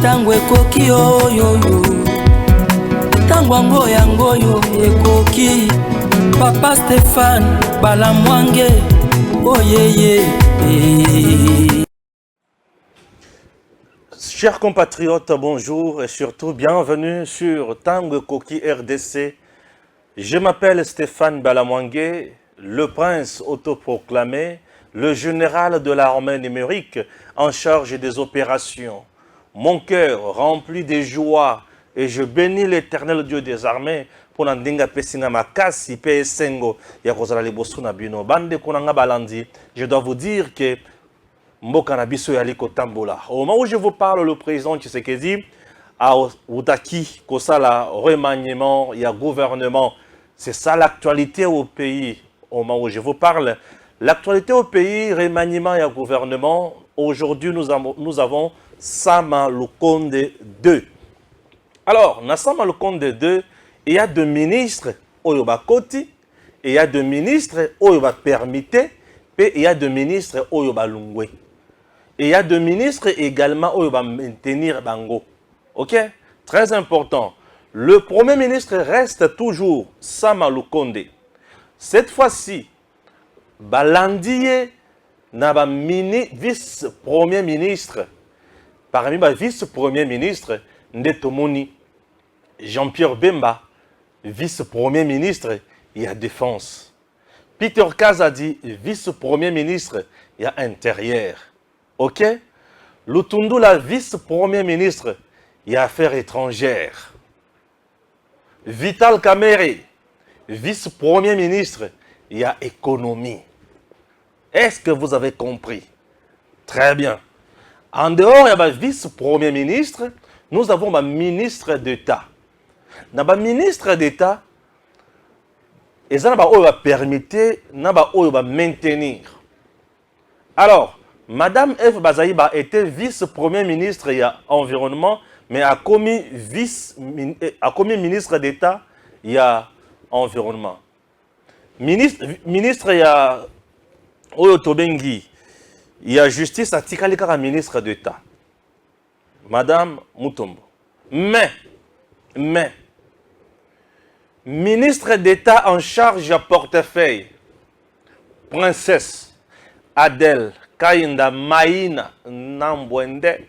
tango ekoki oyoyo tango yango yo ekoki Papa Stéphane Balamwange oyeye. Chers compatriotes, bonjour et surtout bienvenue sur Tango Koki RDC. Je m'appelle Stéphane Balamwange, le prince autoproclamé, le général de l'armée numérique en charge des opérations. Mon cœur rempli de joie et je bénis l'éternel Dieu des armées pour n'andinga pesina makasi pe sengo ya kozala liboso na bino bande kunanga balandi. Je dois vous dire que mboka na biso yali kotambola. Au moment où je vous parle, le président Tshisekedi a utaki kosala remaniement, il y a gouvernement. C'est ça l'actualité au pays. Au moment où je vous parle, l'actualité au pays, remaniement et gouvernement. Aujourd'hui, nous avons Sama Lukonde 2. Alors, dans Sama Lukonde 2, il y a deux ministres Oyoba Koti, et il y a deux ministres Oyoba Permité, et il y a deux ministres Oyoba Lungwe. Et il y a deux ministres également Oyoba maintenir Bango. Ok? Très important. Le premier ministre reste toujours Sama Lukonde. Cette fois-ci, Balandiye n'a vice-premier ministre. Parmi les vice-premier ministre, Ndetomoni, Jean-Pierre Bemba, vice-premier ministre, il y a défense. Peter Kazadi, vice-premier ministre, il y a intérieur. Ok? Lutundula, vice-premier ministre, il y a affaires étrangères. Vital Kamerhe, vice-premier ministre, il y a économie. Est-ce que vous avez compris? Très bien. En dehors, il y a un vice-premier ministre, nous avons un ministre d'État. Dans le ministre d'État, ils va permettre, va maintenir. Alors, Madame F. Bazaïba était vice-premier ministre il y a environnement, mais a commis ministre d'État il y a environnement. Ministre il y a Oyo Tobengi, il y a justice à Tikalika ministre d'État. Madame Mutombo. Mais, ministre d'État en charge à portefeuille, princesse Adèle Kainda Maïna Nambwende,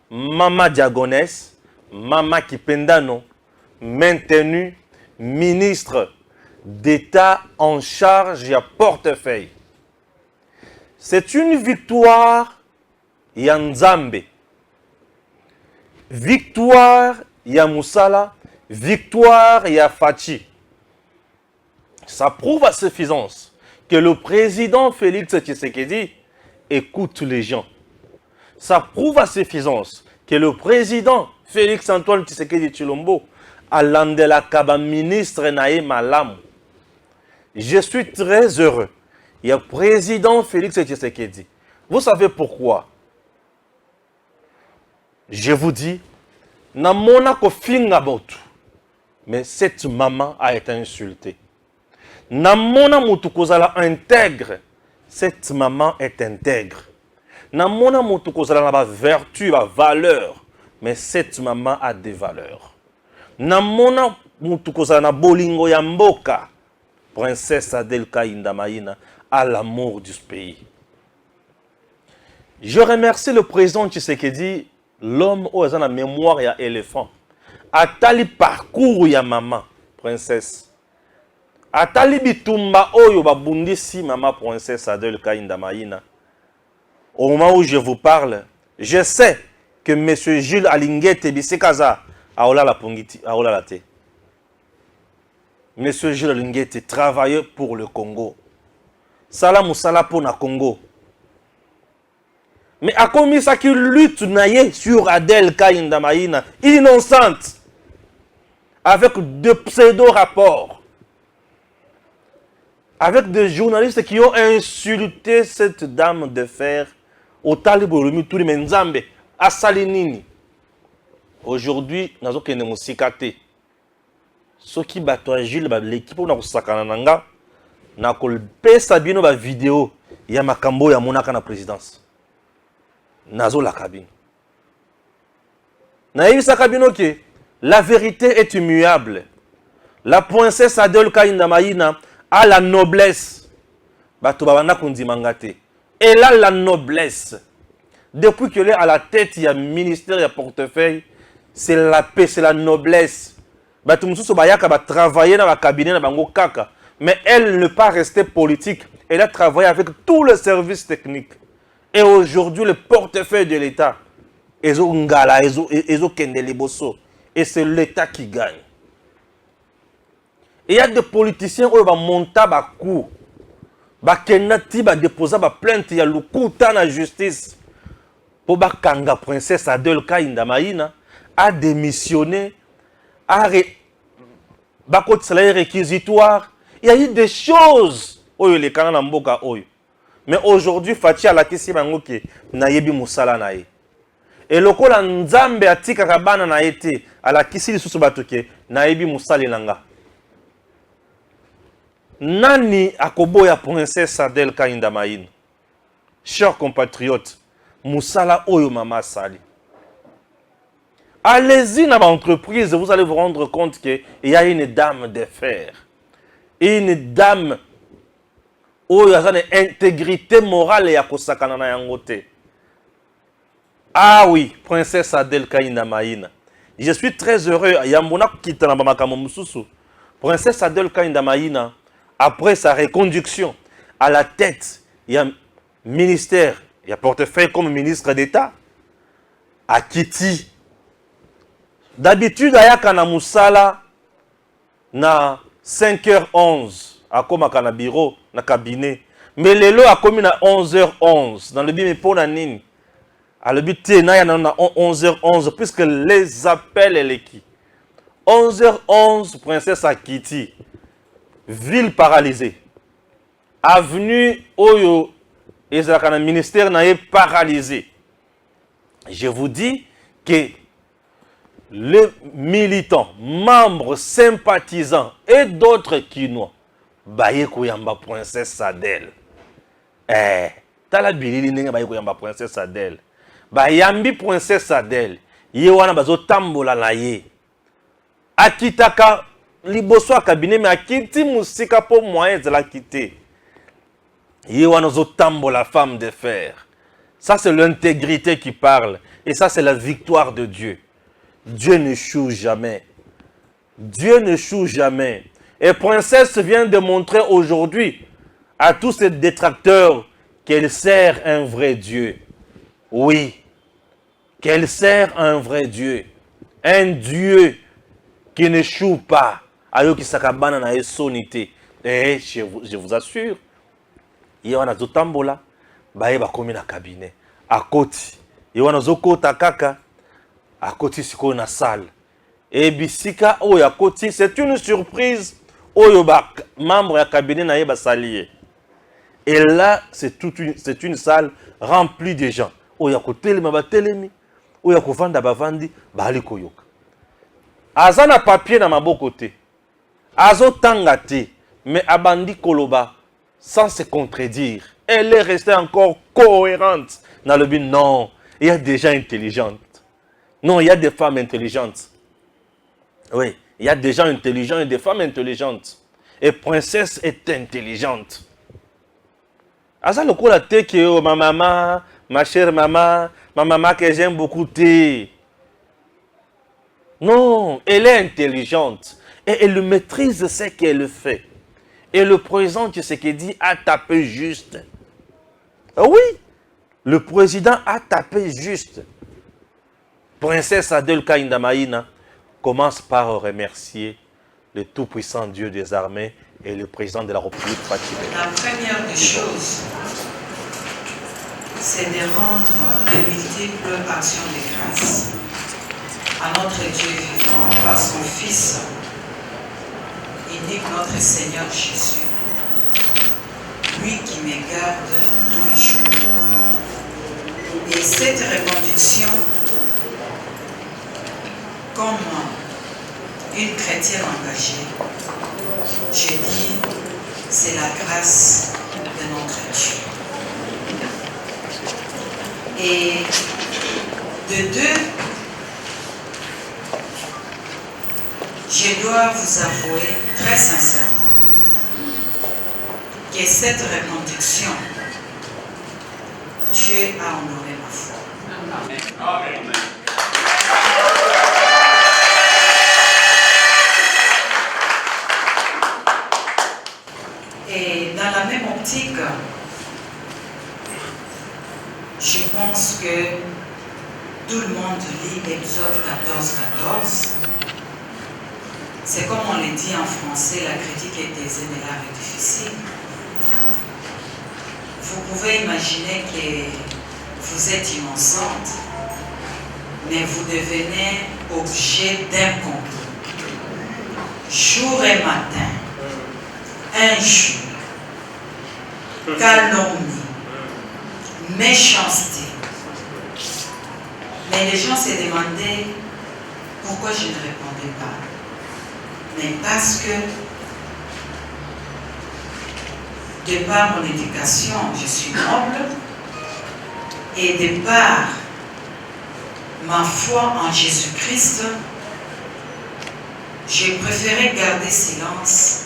Mama Diagonès, Mama Kipendano, maintenu ministre d'État en charge à portefeuille. C'est une victoire Yanzambe, victoire Yamoussala, victoire Yafachi. Ça prouve à suffisance que le président Félix Tshisekedi écoute les gens. Ça prouve à suffisance que le président Félix Antoine Tshisekedi Tshilombo a landela kaba ministre Naé Malam. Je suis très heureux. Il y a le président Félix Tshisekedi. Vous savez pourquoi? Je vous dis, Namona ko finga botu. Mais cette maman a été insultée. Namona mutukozala intègre. Cette maman est intègre. Namona mutukozala na vertu, na valeur. Mais cette maman a des valeurs. Namona mutukozala na bolingo ya mboka. Princesse Adèle Kainda Maïna à l'amour du pays. Je remercie le président Tshisekedi, l'homme où il a la mémoire et éléphant. Atali parcours ya maman, princesse. Atali bitumba oyo babundisi maman princesse Adèle Kainda Maïna. Au moment où je vous parle, je sais que M. Jules Alingete Bisekaza a ola la pongiti, a ola la te. M. Jules Alingete travaille pour le Congo. Salam ou salam pour le Congo. Mais à commis ça qui lutte naïe sur Adèle Kainda Maïna, innocente, avec de pseudo-rapports, avec des journalistes qui ont insulté cette dame de fer au Talibolomi Touri Menzambe, à Salinini. Aujourd'hui, nous avons une sikate. Ce qui bat Gilles, l'équipe, on a sakana nanga, na kolpe sabino ba vidéo, ya makambo ya monaka na présidence. Nazo la cabine. Naïbisa Kabinoke, la vérité est immuable. La princesse Adel Kaindamaïna a la noblesse. Batubabana Kundi Mangate. Elle a la noblesse. Depuis qu'elle est à la tête, il y a ministère, il y a portefeuille. C'est la paix, c'est la noblesse. Batumsusu Bayaka va travailler dans le cabinet, mais elle ne pas rester politique. Elle a travaillé avec tous les services techniques. Et aujourd'hui, le portefeuille de l'État, et c'est l'État qui gagne. Et il y a des politiciens qui vont monter à coup. Bakenati va déposer plainte, il y a le coup dans la justice. Pour Bakanga, princesse Adel Kaindamaïna, a démissionné, a salaire réquisitoire. Il y a eu des choses. Mais aujourd'hui, Fatia la kisi bangoke na yebi musala na ye. Et lokola nzambe atika kabana na ete ala kisi lisusu batuke na yebi musali nanga. Nani akoboya princesse Adel Kaindamaïna? Chers compatriotes, musala oyo mama sali. Allez-y dans l'entreprise, vous allez vous rendre compte qu'il y a une dame de fer. Une dame où il y a une intégrité morale et il Ah oui, princesse Adel Kaindamaïna. Je suis très heureux. Princesse Adel Kaindamaïna, après sa reconduction à la tête, il y a ministère, il y a portefeuille comme ministre d'État, à Kiti. D'habitude, il y a Musala na 5h11 à comme à bureau, na cabinet. Mais les lots a commis à 11h11 dans le but pour la nine. À le but il y a 11h11 puisque les appels et les qui. 11h11 princesse Akiti. Ville paralysée. Avenue Oyo et le ministère n'a pas paralysé. Je vous dis que les militants, membres, sympathisants et d'autres Kinois, Baye Kouyamba princesse Adel. Tala bilili nenga Baye Kouyamba princesse Adel. Bayambi princesse Adel. Yewana bazo tambola na ye. Akitaka liboso cabinet mais akiti musika pour moyen de la quitter. Yewana zo tambola femme de fer. Ça c'est l'intégrité qui parle et ça c'est la victoire de Dieu. Dieu n'échoue jamais. Dieu n'échoue jamais. Et princesse vient de montrer aujourd'hui à tous ces détracteurs qu'elle sert un vrai Dieu. Oui, qu'elle sert un vrai Dieu. Un Dieu qui n'échoue pas. Ayoki sakabana na esonité. Et je vous assure, il y a un zotambola, baye ba komi na cabinet. À côté, il y a un zokota kaka. À côté, c'est une salle. Et bisika, oh, à côté, c'est une surprise. Oh, il y a membre du cabinet na yeba salier. Et là, c'est une salle remplie de gens. Oh, il y a côté, ma batelemi. Oh, il y a kovanda bavandi, bali koyoka. Azana papier na mabo côté. Azo tangate, mais abandi koloba, sans se contredire. Elle est restée encore cohérente dans le but. Non, il y a des gens intelligents. Non, il y a des femmes intelligentes. Oui, il y a des gens intelligents et des femmes intelligentes. Et princesse est intelligente. Asa le coup la te que ma maman, ma chère maman, ma maman que j'aime beaucoup te. Non, elle est intelligente. Et elle maîtrise ce qu'elle fait. Et le président ce qu'il dit a tapé juste. Oui, le président a tapé juste. Princesse Adel Kaindamaïna commence par remercier le tout-puissant Dieu des armées et le président de la République Fatima. La première des choses, c'est de rendre de multiples actions de grâce à notre Dieu vivant par son Fils, unique notre Seigneur Jésus, lui qui me garde tous les jours. Et cette reconduction, comme une chrétienne engagée, je dis, c'est la grâce de notre Dieu. Et de deux, je dois vous avouer très sincèrement que cette reconduction, Dieu a honoré ma foi. Amen. Et dans la même optique, je pense que tout le monde lit Exode 14:14. C'est comme on le dit en français, la critique est aisée mais l'art est difficile. Vous pouvez imaginer que vous êtes innocente, mais vous devenez objet d'un complot. Jour et matin, injure, calomnie, méchanceté. Mais les gens se demandaient pourquoi je ne répondais pas. Mais parce que, de par mon éducation, je suis noble, et de par ma foi en Jésus-Christ, j'ai préféré garder silence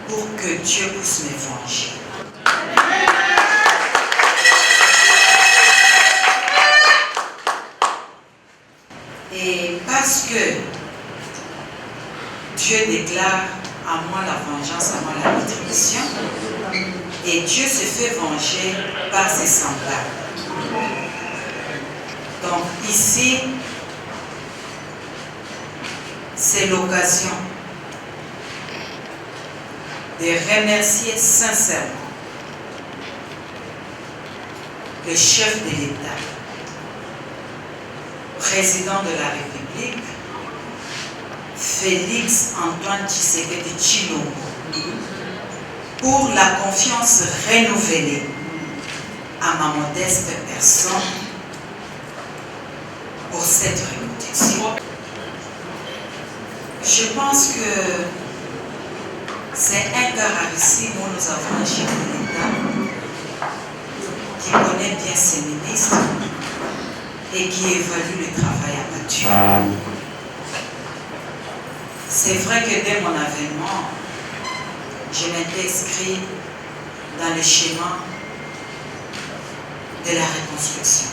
pour que Dieu puisse me venger. Et parce que Dieu déclare à moi la vengeance, à moi la rétribution, et Dieu se fait venger par ses semblables. Donc ici, c'est l'occasion de remercier sincèrement le chef de l'État, président de la République, Félix Antoine Tshisekedi Tshilombo, pour la confiance renouvelée à ma modeste personne pour cette reconduction. Je pense que c'est un cas rarissime où nous avons un chef de l'État qui connaît bien ses ministres et qui évalue le travail abattu. C'est vrai que dès mon avènement, je m'étais inscrit dans le schéma de la reconstruction,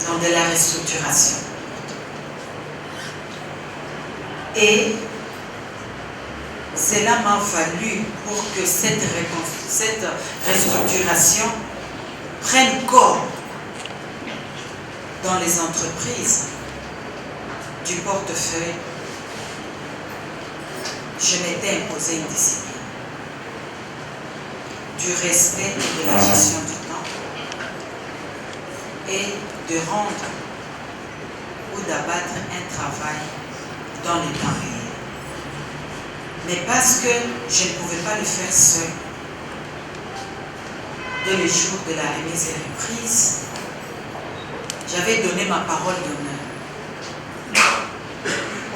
donc de la restructuration. Et cela m'a valu pour que cette restructuration prenne corps dans les entreprises du portefeuille. Je m'étais imposé une discipline, du respect et de la gestion du temps, et de rendre ou d'abattre un travail dans les temps réels. Mais parce que je ne pouvais pas le faire seul, dès le jour de la remise et reprise, j'avais donné ma parole d'honneur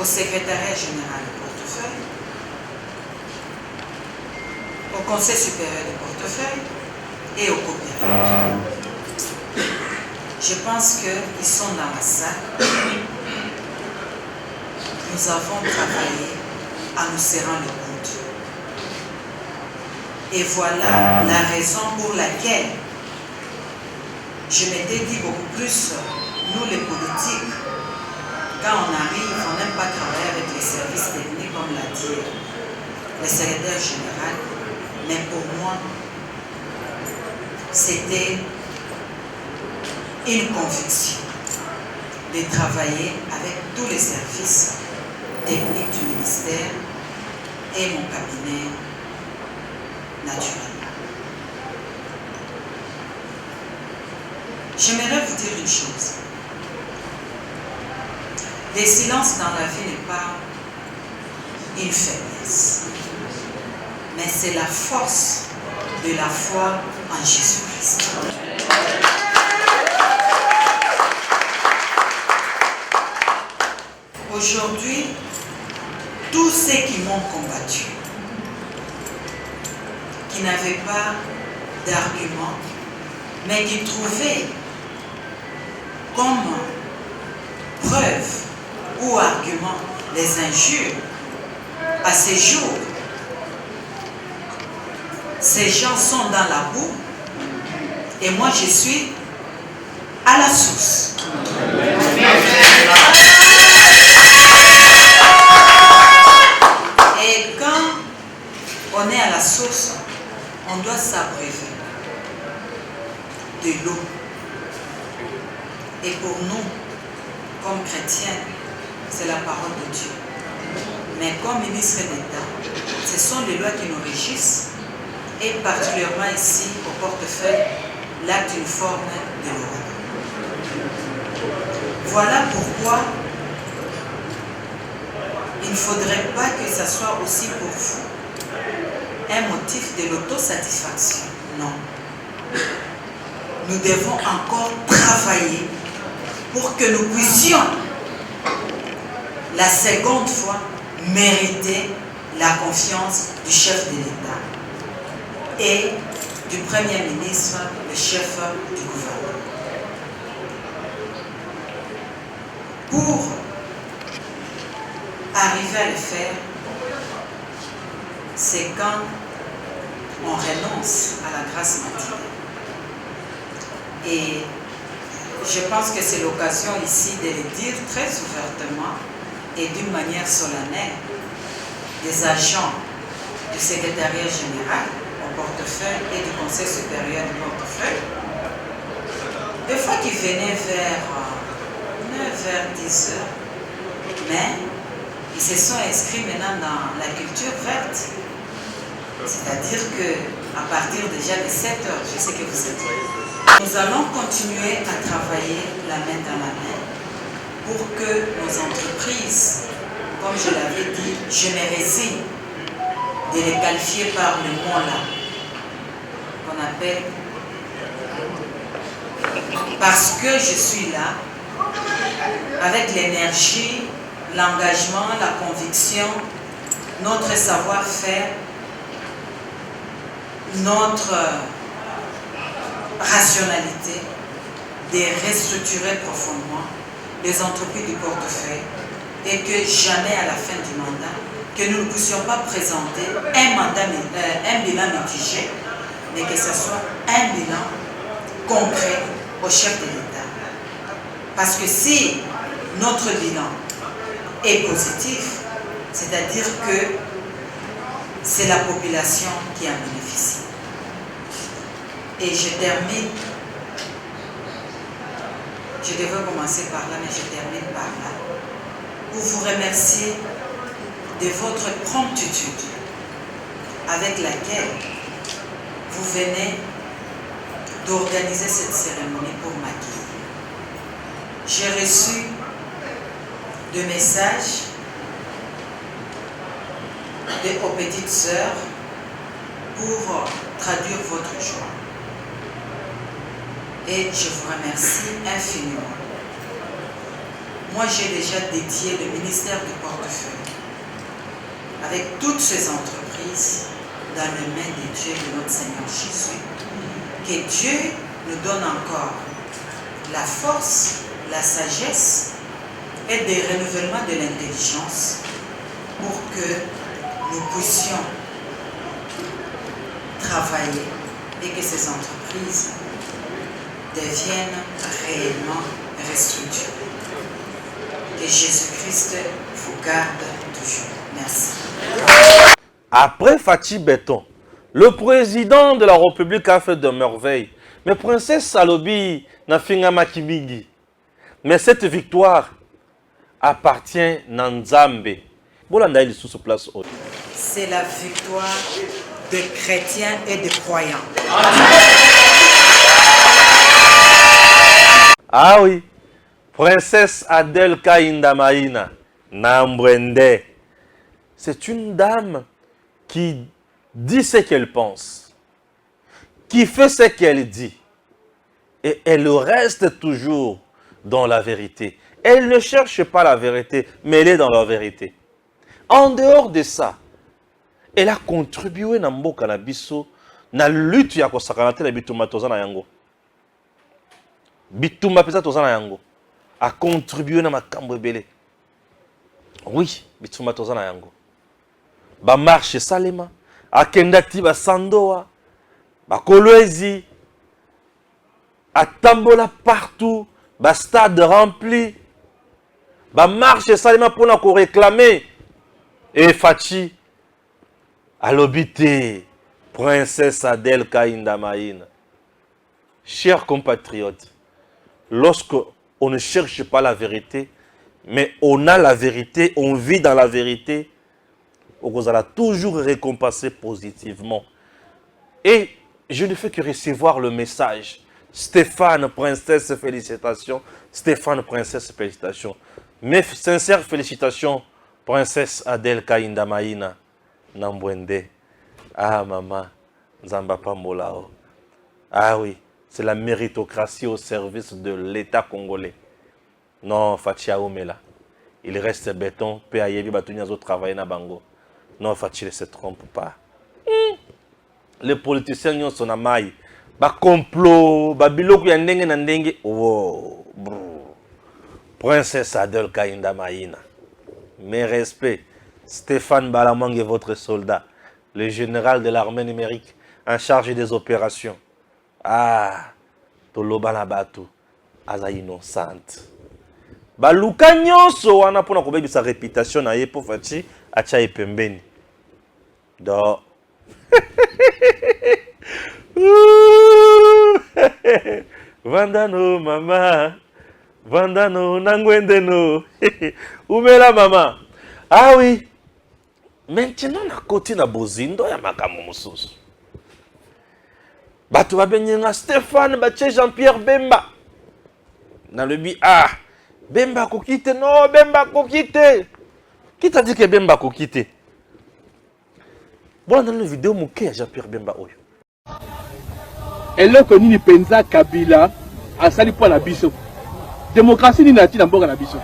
au secrétariat général du portefeuille, au conseil supérieur du portefeuille et au coopérateur. Je pense qu'ils sont dans la salle. Nous avons travaillé en nous serrant le coude. Et voilà la raison pour laquelle je m'étais dit beaucoup plus, nous les politiques, quand on arrive, on n'aime pas travailler avec les services techniques, comme l'a dit le secrétaire général, mais pour moi, c'était une conviction de travailler avec tous les services techniques du ministère et mon cabinet naturellement. J'aimerais vous dire une chose. Le silence dans la vie n'est pas une faiblesse, mais c'est la force de la foi en Jésus-Christ. Aujourd'hui, tous ceux qui m'ont combattu, qui n'avaient pas d'arguments, mais qui trouvaient comme preuve ou pour argument les injures à ces jours. Ces gens sont dans la boue et moi je suis à la source. Et quand on est à la source, on doit s'abreuver de l'eau. Et pour nous, comme chrétiens, c'est la parole de Dieu. Mais comme ministre d'État, ce sont les lois qui nous régissent, et particulièrement ici, au portefeuille, l'acte uniforme de l'Europe. Voilà pourquoi il ne faudrait pas que ce soit aussi pour vous un motif de l'autosatisfaction. Non. Nous devons encore travailler pour que nous puissions la seconde fois mériter la confiance du chef de l'État et du Premier ministre, le chef du gouvernement. Pour arriver à le faire, c'est quand on renonce à la grâce matinale. Et je pense que c'est l'occasion ici de le dire très ouvertement et d'une manière solennelle des agents du secrétariat général au portefeuille et du conseil supérieur du portefeuille. Des fois qu'ils venaient vers 9h, 10h, mais ils se sont inscrits maintenant dans la culture verte. C'est-à-dire qu'à partir déjà de 7h, je sais que vous êtes là. Nous allons continuer à travailler la main dans la main pour que nos entreprises, comme je l'avais dit, je me résigne de les qualifier par le mot là, qu'on appelle, parce que je suis là, avec l'énergie, l'engagement, la conviction, notre savoir-faire, notre rationalité, de restructurer profondément les entreprises du portefeuille et que jamais à la fin du mandat, que nous ne puissions pas présenter un bilan mitigé, mais que ce soit un bilan concret au chef de l'État. Parce que si notre bilan est positif, c'est-à-dire que c'est la population qui en bénéficie. Et je termine, je devais commencer par là, mais je termine par là, pour vous remercier de votre promptitude avec laquelle vous venez d'organiser cette cérémonie pour m'accueillir. J'ai reçu de messages aux petites sœurs pour traduire votre joie. Et je vous remercie infiniment. Moi, j'ai déjà dédié le ministère du portefeuille avec toutes ces entreprises dans les mains de Dieu de notre Seigneur Jésus. Que Dieu nous donne encore la force, la sagesse et des renouvellements de l'intelligence pour que nous puissions travailler et que ces entreprises deviennent réellement restructurées. Que Jésus-Christ vous garde toujours. Merci. Après Fachi Béton, le président de la République a fait de merveilles. Mais princesse Salobi n'a fait un makimigi. Mais cette victoire appartient à Nzambe. C'est la victoire de chrétiens et de croyants. Ah oui, princesse Adel Kainda Maïna, Nambwende. C'est une dame qui dit ce qu'elle pense, qui fait ce qu'elle dit. Et elle reste toujours dans la vérité. Elle ne cherche pas la vérité, mais elle est dans la vérité. En dehors de ça, elle a contribué à mboka na biso na lutte ya kosakana te na bitumba tozana yango. Bitumba pesa tozana yango a contribué na makambo ebele. Oui, bituma tozana yango. Ba marche salema, akendati ba sandoa, ba kolwezi, atambola partout, ba stade rempli, ba marche salema pour na ko réclamer. Et Fachi, à l'obité, princesse Adèle Kainda Maïna. Chers compatriotes, lorsqu'on ne cherche pas la vérité, mais on a la vérité, on vit dans la vérité, on allons toujours récompenser positivement. Et je ne fais que recevoir le message. Stéphane, princesse, félicitations. Stéphane, princesse, félicitations. Mes sincères félicitations, princesse Adèle Kainda Maïna. Nambwende. Ah, maman. Nzamba Pambolao. Ah oui, c'est la méritocratie au service de l'État congolais. Non, Fachi Aomela. Il reste béton. P.A.Y.B. Batuniazo travaille na bango. Non, Fachi ne se trompe pas. Les politiciens n'y sont amaï. Ba complot, ba biloko ya ndenge na ndenge. Oh, princesse Adèle Kainda Maïna. Mes respects. Stéphane Balamwang est votre soldat. Le général de l'armée numérique en charge des opérations. Ah, Toloba Nabatu, Aza innocente. Baluka nyonso wana pona kobebi sa réputation na ye po Fachi acha epembeni. Do. Vandano mama. Vandano nangwendeno. Umela mama. Ah oui. Maintenant na koti na bozindo ya makamu mususu. Bato babenyenga Stéphane Bache Jean-Pierre Bemba. Dans le bi ah Bemba kokite non Bemba kokite. Qui t'a dit que Bemba kokite? Bon dans la vidéo muke Jean-Pierre Bemba oyo. Eloko nini penza Kabila asali pour la biso. Démocratie ni nati na mboka na biso.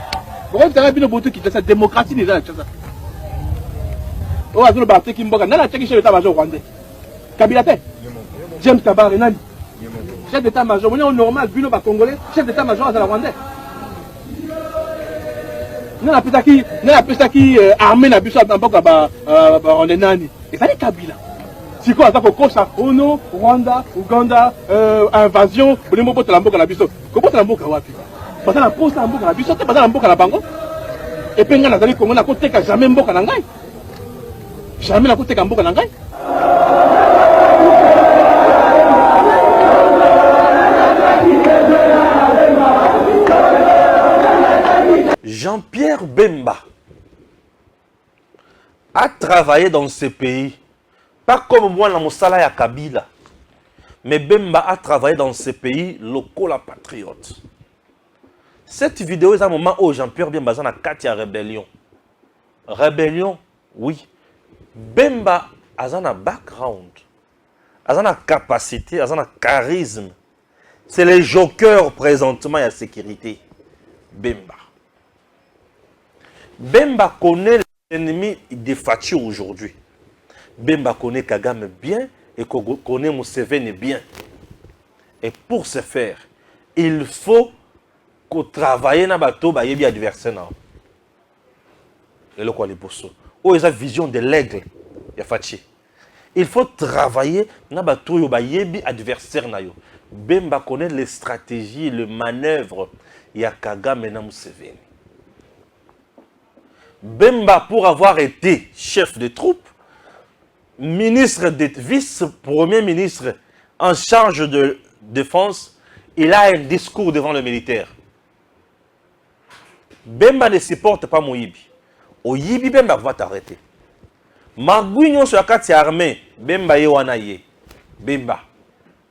Bon tanga bino boto kita sa démocratie ni za tsa. O azolo ba teki mboka nana teki chef d'état major rwandais. Kabila te. James Kabare nani? Chef d'état-major, on est normal, bino ba congolais, chef d'état-major à la rwandais. Nous avons qui armée na biso na mboka ba rwandais nani. Et ça les Kabila. Si quoi ça ko ça ono Rwanda, Uganda, invasion, on est mboka la mboka na biso. Ko bota la mboka wapi? Parce la poste la mboka na biso, te pas la mboka na bango. Et penga na zali Congo na ko teka jamais mboka na ngai. Jamais na ko teka mboka na ngai. Jean-Pierre Bemba a travaillé dans ce pays, pas comme moi dans Moussala ya Kabila, mais Bemba a travaillé dans ce pays, local la patriote. Cette vidéo est un moment où Jean-Pierre Bemba a 4 rébellion. Rébellion, oui. Bemba a un background, a une capacité, a un charisme. C'est les jokers présentement à sécurité. Bemba. Bemba connaît l'ennemi de Fachi aujourd'hui. Bemba connaît Kagame bien et connaît Museveni bien. Et pour ce faire, il faut qu'on travaille dans bateau ba yebi adversaire. Et le quoi les bosso. Oh, ils ont vision de l'aigle ya Fachi. Il faut travailler dans bateau ba yebi adversaire na yo. Bemba connaît les stratégies, les manœuvres ya Kagame na Museveni. Bemba, pour avoir été chef de troupe, ministre de vice-premier ministre en charge de défense, il a un discours devant le militaire. Bemba ne supporte pas Moïbi. Oyibi Bemba va t'arrêter. Magouignon sur la carte armée, Bemba ye wana ye. Bemba.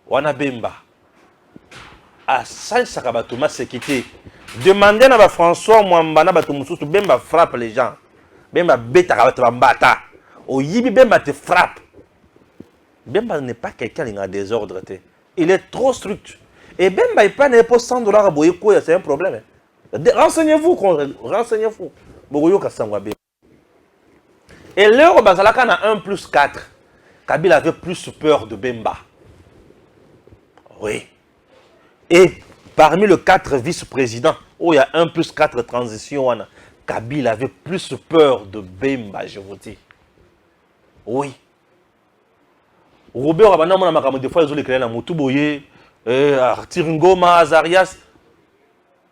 Wana Bemba. A San Sakabatuma Sekite. Demandez à François Mwamba na bato mususu Bemba frappe les gens. Bemba beta bato bambata. Oyibi Bemba te frappe. Bemba n'est pas quelqu'un qui a un désordre. Il est trop strict. Et Bemba il prend pour 100 $ à Boyeko, c'est un problème. Renseignez-vous, renseignez-vous. Bogoyoka sangwa Bemba. Et l'heure Bazalaka na 1+4. Kabila avait plus peur de Bemba. Oui. Et parmi les 4 vice-présidents, où il y a 1+4 transition, Kabila avait plus peur de Bemba, je vous dis. Oui. Robert Abana, mon amakamou, des fois, ils ont les na Mutuboye, Tirngoma, Azarias.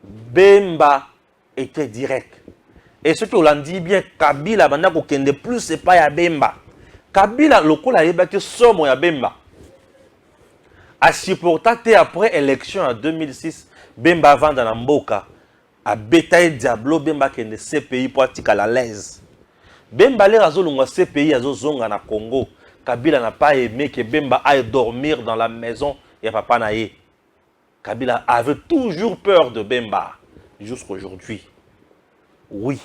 Bemba était direct. Et ce que l'on dit bien, Kabila, Abana, kokende plus, c'est pas ya Bemba. Kabila, le coup, il a somme ya Bemba. A supporté après élection en 2006, Bemba vend dans la Mboka. A Betaï Diablo, Bemba qui est de CPI pour être à l'aise. Bemba les razo lunga CPI azo zonga na Congo. Kabila n'a pas aimé que Bemba aille dormir dans la maison et papa naïe. Kabila avait toujours peur de Bemba jusqu'à aujourd'hui. Oui.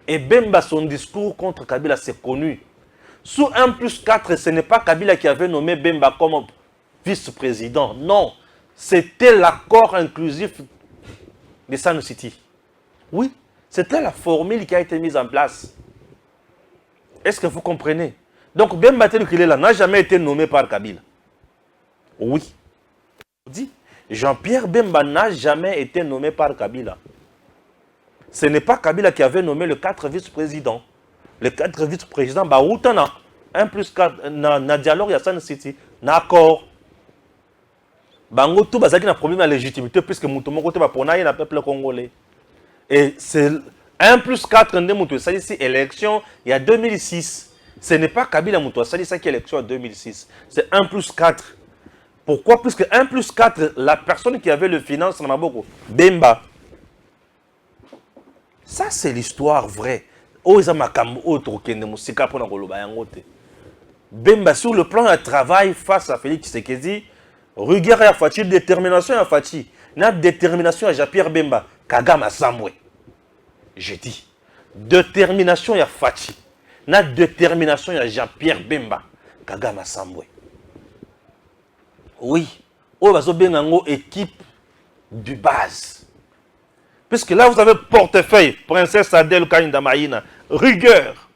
Et Bemba, son discours contre Kabila, c'est connu. Sous 1+4, ce n'est pas Kabila qui avait nommé Bemba comme vice-président. Non. C'était l'accord inclusif de Sun City. Oui. C'était la formule qui a été mise en place. Est-ce que vous comprenez? Donc, Bemba tel qu'il est là n'a jamais été nommé par Kabila. Oui. Jean-Pierre Bemba n'a jamais été nommé par Kabila. Ce n'est pas Kabila qui avait nommé le 4 vice-présidents. Les 4 vice-présidents, bah, Outana, 1+4, na dialogue à Sun City, na accord. Bango tout bazaki na problème de légitimité puisque Moutomo côté ba ponaye na peuple congolais. Et c'est 1+4 de Moutou ça ici élection il y a 2006. Ce n'est pas Kabila Moutou ça ici qui élection en 2006. C'est 1+4. Pourquoi? Puisque 1+4 la personne qui avait le finance na maboko Bemba. Ça c'est l'histoire vraie. Oza makambo autre kende musika pona koloba yango te. Bemba sur le plan de travail face à Félix Tshisekedi. Regarde ya Fachi, détermination ya Fachi. Na détermination ya Jean-Pierre Bemba. Kagama Sambwe. Je dis. Détermination ya Fachi. Na détermination ya Jean-Pierre Bemba. Kagama Sambwe. Oui. On va bien en équipe du base. Puisque là, vous avez portefeuille. Princesse Adèle Kainda Maïna. Rigueur.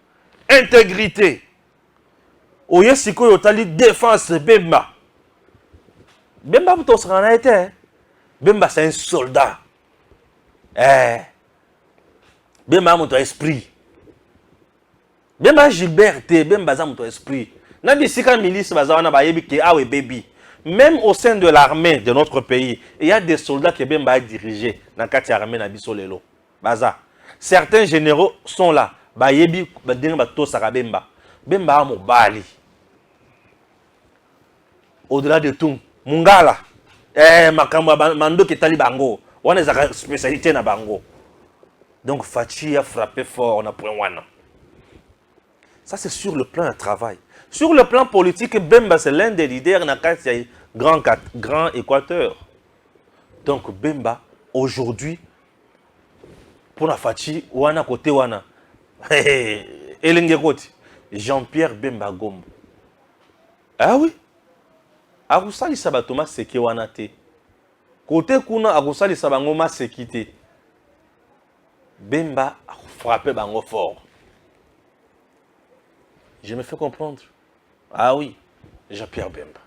Intégrité. Oye Siko Yotali défense Bemba. Bemba, Bemba, c'est un soldat. Bemba, mon esprit. Bemba, Gilbert, Bemba, mon esprit. Nabi Sika milice, baby. Même au sein de l'armée de notre pays, il y a des soldats que Bemba a dirigés dans la armée Nabiso Lelo. Baza. Certains généraux sont là. Bayebi, Bemba. Bemba a mon bali. Au-delà de tout. Mungala, Makamba Mando qui tali bango, on est à spécialité na bango. Donc Fachi a frappé fort, on a pris un. Ça c'est sur le plan de travail. Sur le plan politique, Bemba c'est l'un des leaders na grand Équateur. Donc Bemba aujourd'hui pour la Fachi wana côté wana. Elenge côté Jean-Pierre Bemba Gombo. Ah oui. Agusali Sabatoma seke wanate. Côté kuna agusali sabangoma sekite. Bemba a frappé bango fort. Je me fais comprendre. Ah oui, Jean-Pierre Bemba.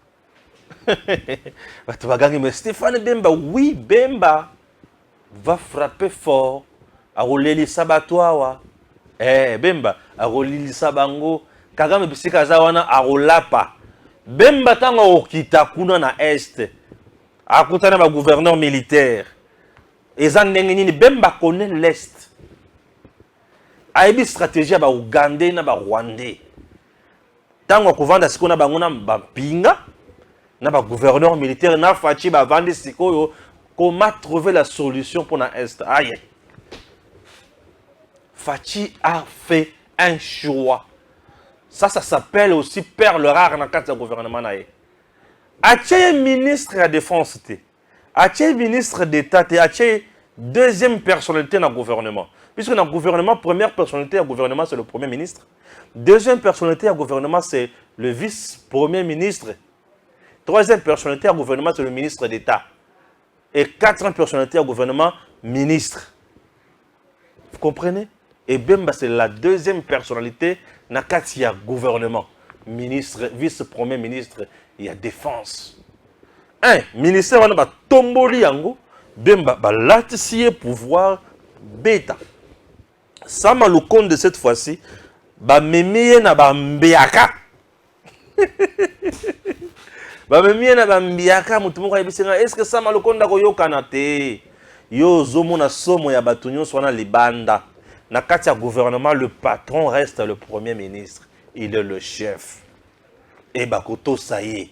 Mais Stéphane Bemba, oui, Bemba va frapper fort. A roleli sabatoawa. Bemba a roleli sabango. Kagame bisika zawana a rolapa. Bemba tanga okita kuna na est. Akutana ba gouverneur militaire. Ezandengeni Bemba connaît l'est. Aibi stratégie ba Ougandais na ba Rwandais. Tango kovanda sikona bangona ba pinga na ba gouverneur militaire na Fachi ba vande sikoyo comment trouver la solution pour na est. Aïe. Fachi a fait un choix. Ça s'appelle aussi perle rare dans le cadre du gouvernement. Aché ministre de la Défense, Aché ministre d'État, Aché deuxième personnalité dans le gouvernement. Puisque dans le gouvernement, première personnalité du gouvernement, c'est le Premier ministre. Deuxième personnalité du gouvernement, c'est le vice-premier ministre. Troisième personnalité du gouvernement, c'est le ministre d'État. Et quatrième personnalité du gouvernement, ministre. Vous comprenez? Et Bemba, c'est la deuxième personnalité dans le gouvernement. Ministre, vice-premier ministre, il y a défense. Un ministère, on a tomboli yango. Bemba, latissier pouvoir bêta. Sama Lukonde cette fois-ci, ba memiye na ba mbiaka. Ba memiye na ba mbiaka mutu moko ayebisenga est-ce que Sama Lukonde koyokana te? Yo zomo na somo ya batu nyonso wana libanda. Na kati ya gouvernement, le patron reste le premier ministre. Il est le chef. Et bakoto ça y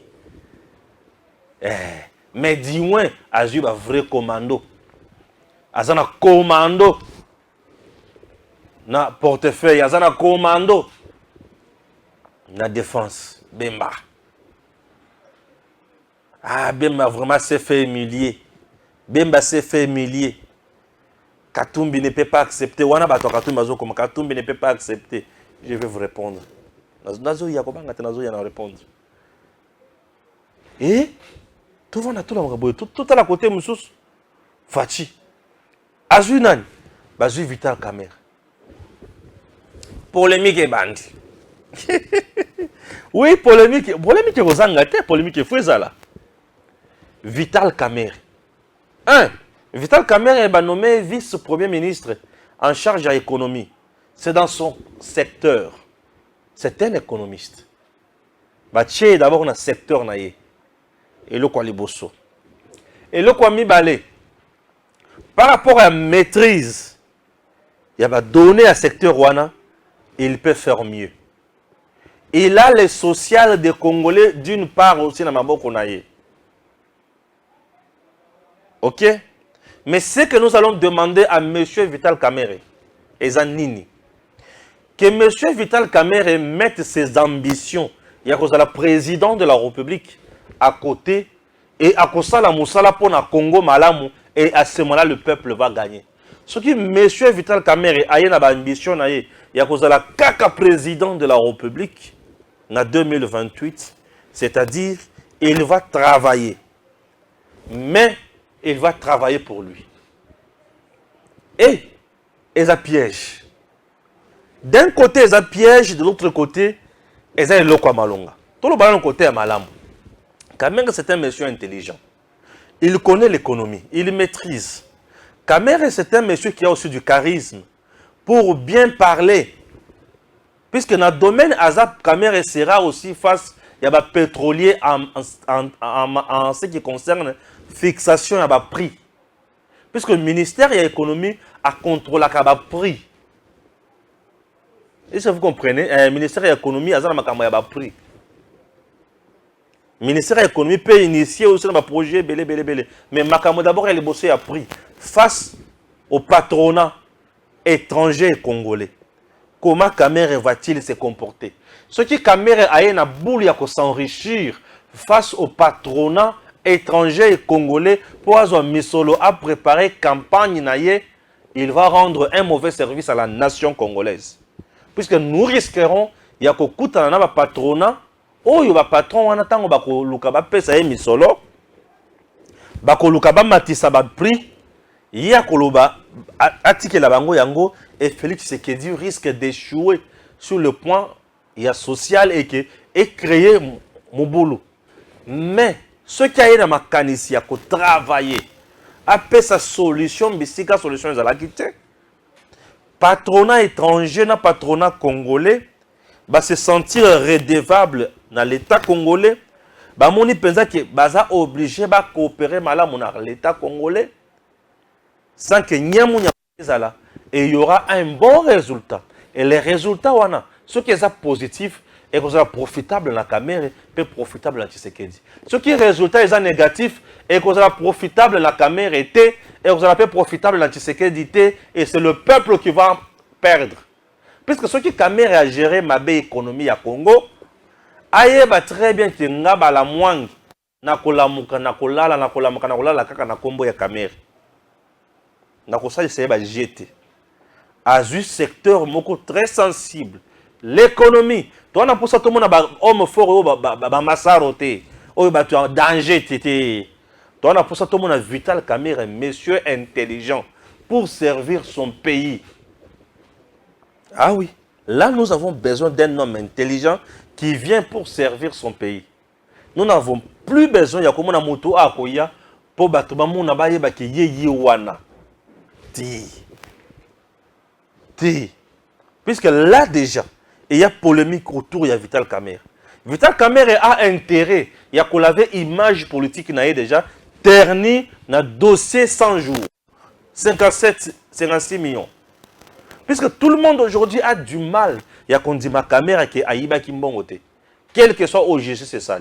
est. Mais dis-moi, Azu ba vrai commando. Azana commando. Na portefeuille, azana commando. Na défense, Bemba. Ah, Bemba vraiment s'est fait humilier. Bemba s'est fait humilier. Katumbi ne peut pas accepter. Wana bato Katumbi bazo comme Katumbi ne peut pas accepter. Je vais vous répondre. Nazo ya kobanga te nazo ya na répondre. Et tout va na tout la makaboye tout à la côté mususu. Fachi. Azu nani? Bazu Vital Kamerhe. Polémique et bandi. Oui, polémique kozanga te, polémique fouezala. Vital Kamerhe. Vital Kamerhe est nommé vice-premier ministre en charge de l'économie. C'est dans son secteur. C'est un économiste. Baché d'abord dans le secteur naïe. Et le quoi liboso. Et le quoi mi balé. Par rapport à la maîtrise, il y a donné à secteur wana, il peut faire mieux. Il a les sociales des Congolais d'une part aussi dans maboko naïe. Ok? Mais ce que nous allons demander à M. Vital Kamerhe, et Zanini, que M. Vital Kamerhe mette ses ambitions, il y a le président de la République à côté, et à cause de la Moussala pour le Congo Malamu, et à ce moment-là, le peuple va gagner. Ce qui M. Vital Kamerhe a une ambition, il y a cause de la caca président de la République, en 2028, c'est-à-dire, il va travailler. Mais, il va travailler pour lui. Et un piège. D'un côté, il y a un piège, de l'autre côté, il y a un loko malonga. Tout le ballon côté est malam. Kamerhe, c'est un monsieur intelligent. Il connaît l'économie, il maîtrise. Kamerhe, c'est un monsieur qui a aussi du charisme pour bien parler. Puisque dans le domaine Azap, Kamerhe sera aussi face, il y a un pétrolier en ce qui concerne fixation à prix. Puisque le ministère de l'économie a contrôlé le prix. Et si vous comprenez, le ministère de l'économie a un prix. Le ministère de l'économie peut initier aussi un projet belé. Mais Makamo d'abord il est bossé à prix. Face au patronat étranger et congolais. Comment Kamerhe va-t-il se comporter? Ce qui Kamerhe a une boule à s'enrichir face au patronat étranger et congolais pour avoir Misolo à préparer campagne naïe, il va rendre un mauvais service à la nation congolaise. Puisque nous risquerons, il y a que kuta na patronat, oh il y a patron wana tango bako luka ba pesa Misolo, bako luka ba matisa ba prix, il y a koloba atike la bango yango et Félix Tshisekedi risque d'échouer sur le point social et créer mon boulot. Mais ce qui a eu dans ma canisse, il travailler. Après sa solution, bisika solution est à la quitter. Patronat étranger, na patronat congolais, va se sentir redevable dans l'État congolais. Bah moni pensa que baza obligé de coopérer malamu dans l'État congolais sans que nyamu là et il y aura un bon résultat. Et les résultats wana, ce qui est positif et que ça profitable dans la Kamerhe peut profitable dans Tshisekedi. Ce qui est résultat est négatif et que ça profitable dans la Kamerhe et que ça peut profitable dans Tshisekedi et c'est le peuple qui va perdre. Puisque ce qui Kamerhe a géré ma belle économie à Congo, aye ba très bien que ngaba la mwangi na kolamuka na kolala kaka na kombo ya Kamerhe. Na kosa c'est ba jeter. A un secteur moko très sensible. L'économie. Toi, on a pour ça tout le monde a homme fort, massaroté, danger, tété. Toi, on a pour ça tout le monde a Vital Kamerhe, monsieur intelligent, pour servir son pays. Ah oui, là nous avons besoin d'un homme intelligent qui vient pour servir son pays. Nous n'avons plus besoin, il y a comme un moto à Koya, pour battre mon abaye qui ye wana. Puisque là déjà, il y a polémique autour de Vital Kamerhe. Vital Kamerhe a intérêt, il y a qu'on avait image politique déjà ternie dans le dossier 100 jours. 56 millions. Puisque tout le monde aujourd'hui a du mal, il y a qu'on dit ma caméra qui est Aïba Kimbongote. Quel que soit OGC, c'est ça.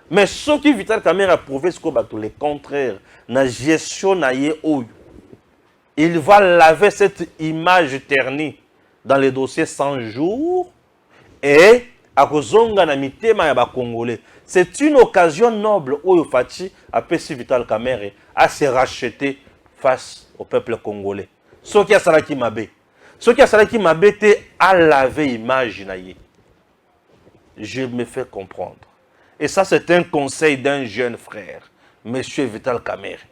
Mais ce qui Vital Kamerhe a prouvé, c'est que le contraire, dans la gestion, il va laver cette image ternie dans les dossiers 100 jours et à Kozonga na mitema ya ba Congolais. C'est une occasion noble où Fati a perçu Vital Kamerhe à se racheter face au peuple congolais. Ce qui a Salaki Mabé. Ce qui a Salaki Mabé était à laver l'image. Je me fais comprendre. Et ça, c'est un conseil d'un jeune frère, Monsieur Vital Kamerhe.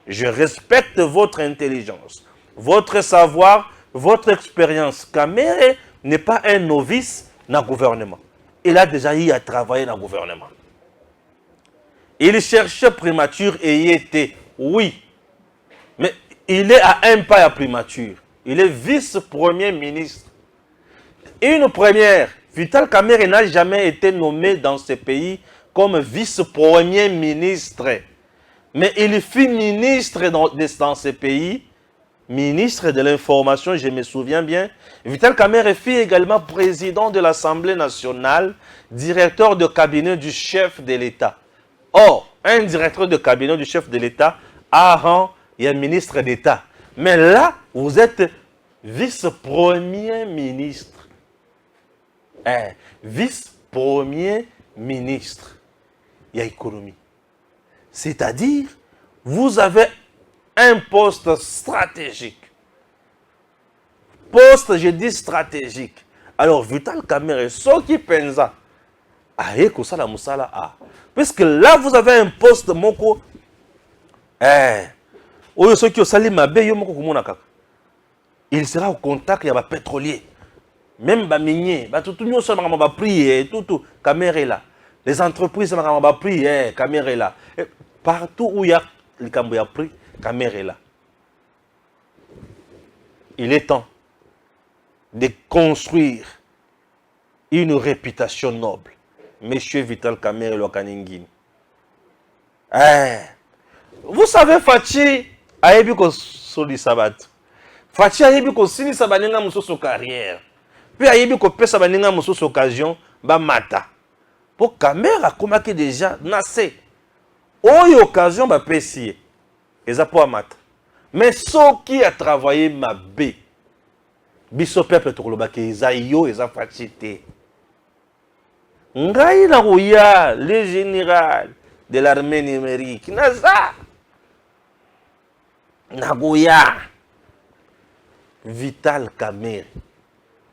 Je respecte votre intelligence, votre savoir, votre expérience. Kamerhe n'est pas un novice dans le gouvernement. Il a déjà eu à travailler dans le gouvernement. Il cherchait primature et y était, oui. Mais il est à un pas à primature. Il est vice-premier ministre. Une première, Vital Kamerhe n'a jamais été nommé dans ce pays comme vice-premier ministre. Mais il fut ministre dans ce pays, ministre de l'information, je me souviens bien. Vital Kamerhe fut également président de l'Assemblée nationale, directeur de cabinet du chef de l'État. Or, un directeur de cabinet du chef de l'État a rang et un ministre d'État. Mais là, vous êtes vice-premier ministre. Vice-premier ministre. Il y a économie. C'est-à-dire, vous avez un poste stratégique. Poste, je dis stratégique. Alors, Vital Kamerhe, ce qui pense puisque là, vous avez un poste, moko. Il sera au contact, il y a des pétroliers. Même les miniers, tout Kamerhe là. Les entreprises, Kamerhe là. Partout où il y a le prix, Kamerhe là. Il est temps de construire une réputation noble. Monsieur Vital Kamerhe Lokaningin. Vous savez, Fati a eu beaucoup de sabat. Fati a eu beaucoup de sabat dans sa carrière. Puis a eu beaucoup de sabat dans sa occasion, ba mata. Pour Kamerhe a commencé déjà nassé. Au occasion ba pessier. Et ça pour mata. Mais ceux qui a travaillé ma bé. Biso peuple to kolobaki ezayo eza fatité. Ngai na Rouya, le général de l'armée numérique, Naza, Nagoya, Vital Kamerhe,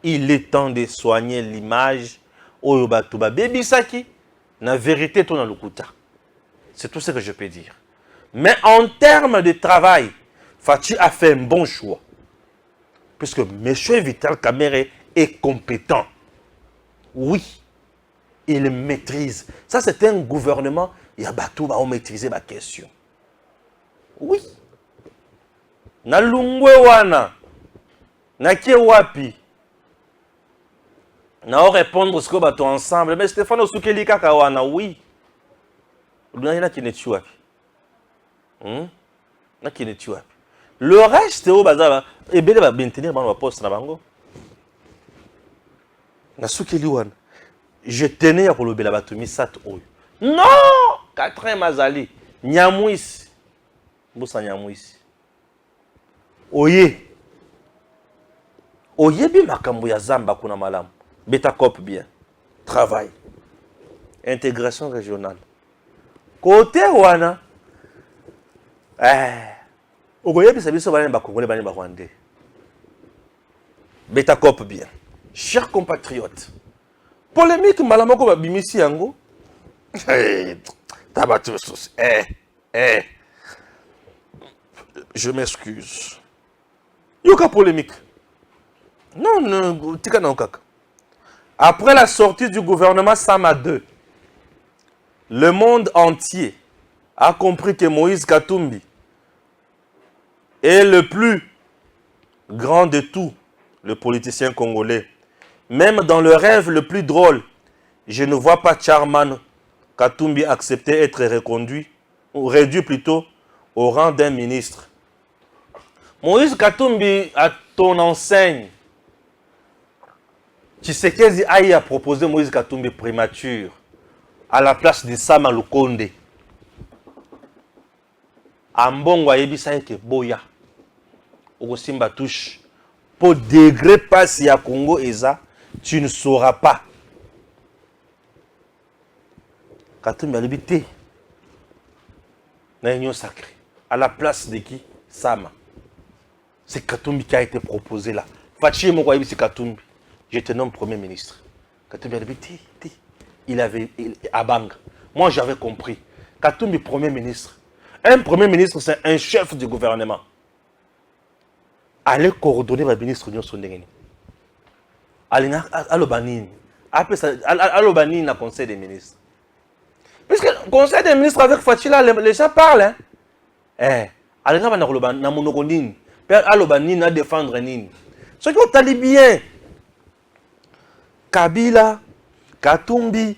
il est temps de soigner l'image Oyobatuba Bebisaki, na vérité ton lukuta. C'est tout ce que je peux dire. Mais en termes de travail, Fati a fait un bon choix. Puisque M. Vital Kamerhe est compétent. Oui. Il maîtrise. Ça, c'est un gouvernement. Il y a Batou va maîtriser ma question. Oui. Na lungwe wana. Na kewapi. Na répondre ce que bateau ensemble. Mais Stéphane Osukeli Kakawana, oui. Na qui ne tue wapi. Na qui ne tue wapi. Le reste au bazar. Et bien, va maintenir dans le poste na bango. Na Sukeli wana. Je tenais à le Belabatumi Sat Oyo. Non! Catherine Mazali. Nyamouis. Boussa Nyamouis. Oye. Oye bi makambo ya zamba kuna malamu. Beta cop bien. Travail. Intégration régionale. Côté wana. Oye bi sabiso bana ba Congolais bana ba Rwandais. Beta cop bien. Chers compatriotes. Polémique malamoko ba bimisi yango. Tabatus. Je m'excuse. Yoka polémique. Non, tika na okaka. Après la sortie du gouvernement Sama 2, le monde entier a compris que Moïse Katumbi est le plus grand de tous le politicien congolais. Même dans le rêve le plus drôle, je ne vois pas Charman Katumbi accepter être reconduit, ou réduit plutôt, au rang d'un ministre. Moïse Katumbi, à ton enseigne, Tshisekedi a proposé Moïse Katumbi prémature à la place de Sama Lukonde. Ambongo ayebisa eke boya. Okosimba touche. Pour degré passe à Congo Eza, tu ne sauras pas. Katumbi a l'habité. Dans l'union sacrée. À la place de qui? Sama. C'est Katumbi qui a été proposé là. Fachi Mokwaïbi, c'est Katumbi. Je te nomme Premier ministre. Katumbi a l'habité. Il avait Abang. Moi, j'avais compris. Katumbi, Premier ministre. Un Premier ministre, c'est un chef du gouvernement. Allez coordonner le ministre de l'Union Sondengeni. Allez au Banine. Allez au Banine, le Conseil des ministres. Puisque le Conseil des ministres avec Fatila, les gens parlent. Allez au Monogonine. Allez au Banine à défendre Nine. Ce qui est bien. Kabila, Katumbi,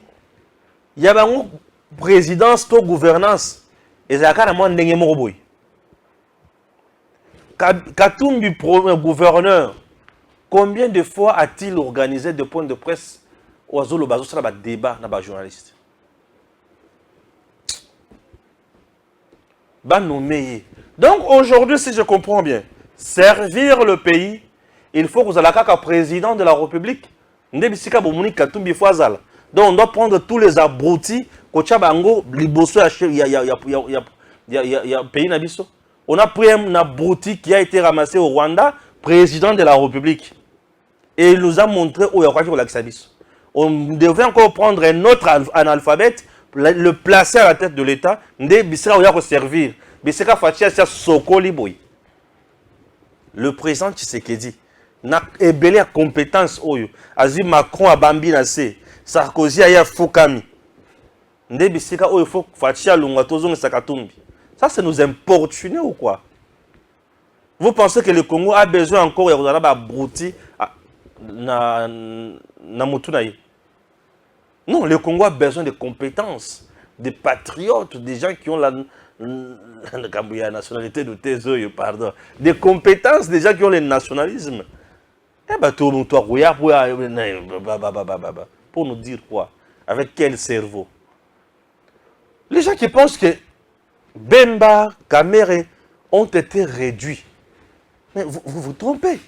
il y a une présidence, une gouvernance. Et c'est carrément ndenge moko. Katumbi, gouverneur, combien de fois a-t-il organisé des points de presse au Azolo sur le débat dans les journalistes? Donc aujourd'hui, si je comprends bien, servir le pays, il faut que vous ayez un président de la République. Donc on doit prendre tous les abrutis. Il y a pays nabiso. On a pris un abruti qui a été ramassé au Rwanda, président de la République. Et il nous a montré où il y a on devait encore prendre un autre analphabète, le placer à la tête de l'État, servir. Le président Tshisekedi n'a ébélé à compétence. Macron a bambi nassé, Sarkozy a Fokami. Ça, c'est nous importuner ou quoi? Vous pensez que le Congo a besoin encore de brouti na mutunaï? Non, le Congo a besoin de compétences, de patriotes, des gens qui ont la nationalité de Tézoyo, pardon. Des compétences, des gens qui ont le nationalisme. Pour nous dire quoi? Avec quel cerveau? Les gens qui pensent que Bemba, Kamere ont été réduits. Mais vous vous trompez.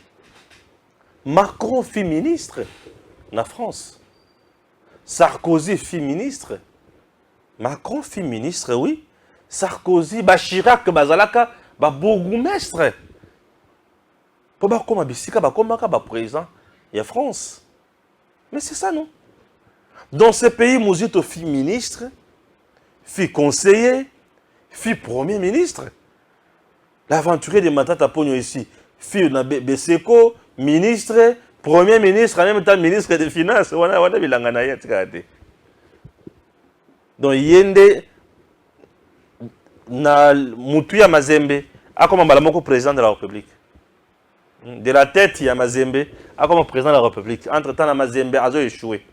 Macron fut ministre en France. Sarkozy fut ministre. Macron fut ministre, oui. Sarkozy, Chirac, Bazalaka, bourgmestre. Pour comme Bissika, comme président, il y a France. Mais c'est ça, non? Dans ce pays, Mouzito fut ministre, fut conseiller, fut premier ministre. L'aventurier de Matata Pogno ici, fut Beseko, ministre, premier ministre, en même temps ministre des Finances. Donc, Yende, na Moutuya Mazembe, a comme un président de la République. De la tête, il y a Mazembe, a comme président de la République. Entre-temps, Mazembe a échoué.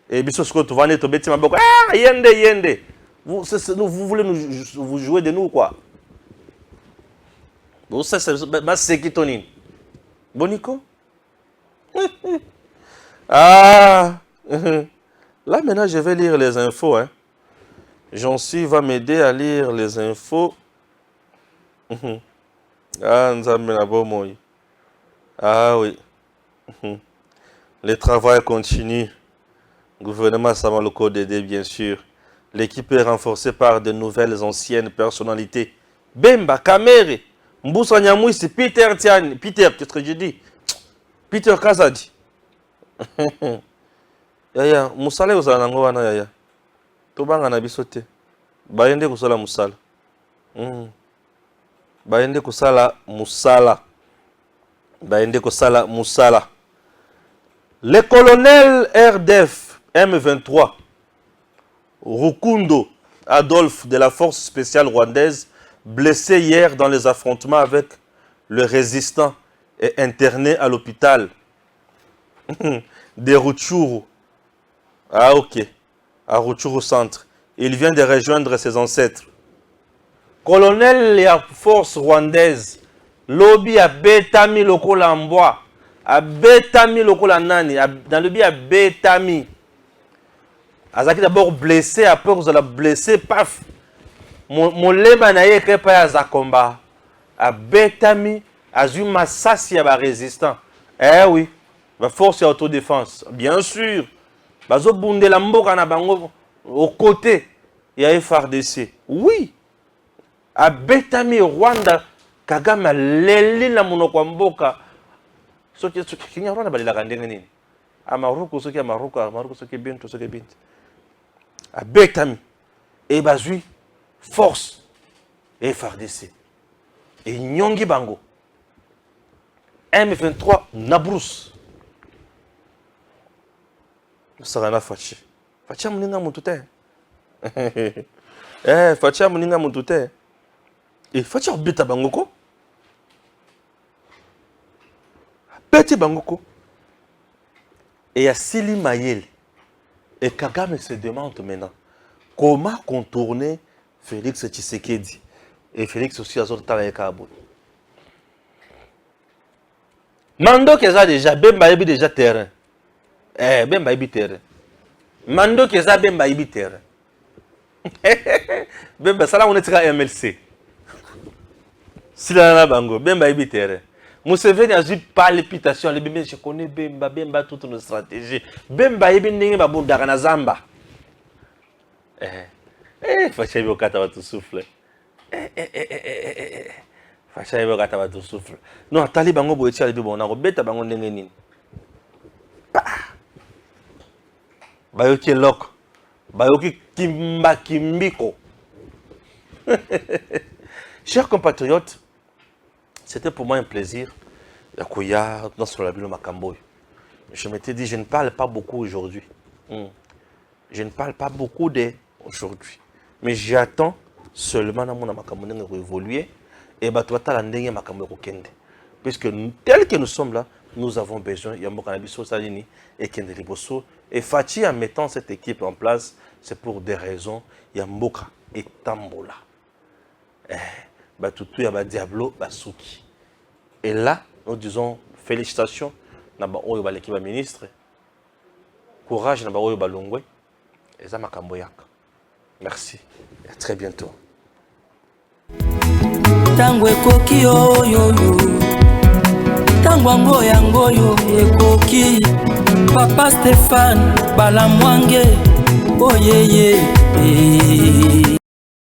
Et Bissosko, tu vas nettoyer ma boca. Ah, Yende, Yende. Vous voulez vous jouer de nous, quoi? Vous savez, c'est qui Tony? Bonico? Ah! Là, maintenant, je vais lire les infos. Hein. Jean-Cy va m'aider à lire les infos. Ah, ah oui. Le travail continue. Gouvernement Samaloko Dédé, bien sûr. L'équipe est renforcée par de nouvelles anciennes personnalités. Bemba, Kamere, Mboussa Nyamouissi, Peter Tiani. Peter, qu'est-ce que je dis? Peter Kazadi. Yaya, Moussala ozala nango wana yaya. Tobanga na biso te. Bayende kusala musala. Bayende kusala musala. Bayende kusala musala. Le colonel RDF M23 Rukundo Adolphe de la force spéciale rwandaise blessé hier dans les affrontements avec le résistant est interné à l'hôpital de Rutshuru. Ah ok, à Rutshuru centre. Il vient de rejoindre ses ancêtres. Colonel de la force rwandaise, lobby a betami lokola mbwa, a betami lokola nani, dans le lobby a betami. Azaki d'abord blessé, après vous allez blessé, paf. Mon lema na ye kepa ya zakomba. A betami, a eu massassi ya ba résistant. Eh oui, la force ya autodéfense, bien sûr. Bazo bunde la mboka na bango au côté ya FARDC. Oui. A betami Rwanda Kagame leli na monoko mboka. Soki kinya Rwanda balila kandenge nini? A Maroko soki a Maroko soki bintu soki bintu. A betami et bazui force et FARDC. Et nyongi bango. M23 Nabrous. Sarana Fachi. Fachi muninga mutute. Fachi muninga mutute. Et Fachi obita bangoko. Beti bangoko. Et il y a Sili Mayele. Et Kagame se demande maintenant comment contourner Félix Tshisekedi. Et Félix aussi a sorti à Kabul. Mando Keza déjà, Bemba Ibi déjà terrain. Bemba Ibi terrain. Mando Keza Bemba Ibi terrain. Bemba, ça là on est à MLC. Silana Bango, Bemba Ibi terrain. Museveni a eu palpitation, les bébés, je connais Bemba, Bemba toute nos stratégies. Bemba Ibi Ningi Babunda Zamba. Facha Ibi Okata va tout souffler. Facha Ibi Okata va tout souffler. Non, Tali Bango Boetia, les bébés, on a rebêté Bango Nengenin. Bayoki Lok, Bayoki Kimba Kimbiko. Chers compatriotes, c'était pour moi un plaisir. Je m'étais dit, je ne parle pas beaucoup aujourd'hui. Je ne parle pas beaucoup d'aujourd'hui. Mais j'attends seulement dans mon makamone de évoluer et batouata la ndenge makamone kende. Puisque tel que nous sommes là, nous avons besoin. Il y a un cannabis salini et kende liboso. Et Fachi en mettant cette équipe en place, c'est pour des raisons. Il y a Mboka et Tambola. Batoutou ya ba Diablo Basuki. Et là, nous disons félicitations à l'équipe ministre. Courage à Balongwe. Et ça merci. Et à très bientôt. Tango ekoki oyo tango ngoyo ekoki Papa Stéphane Balamwange oyeye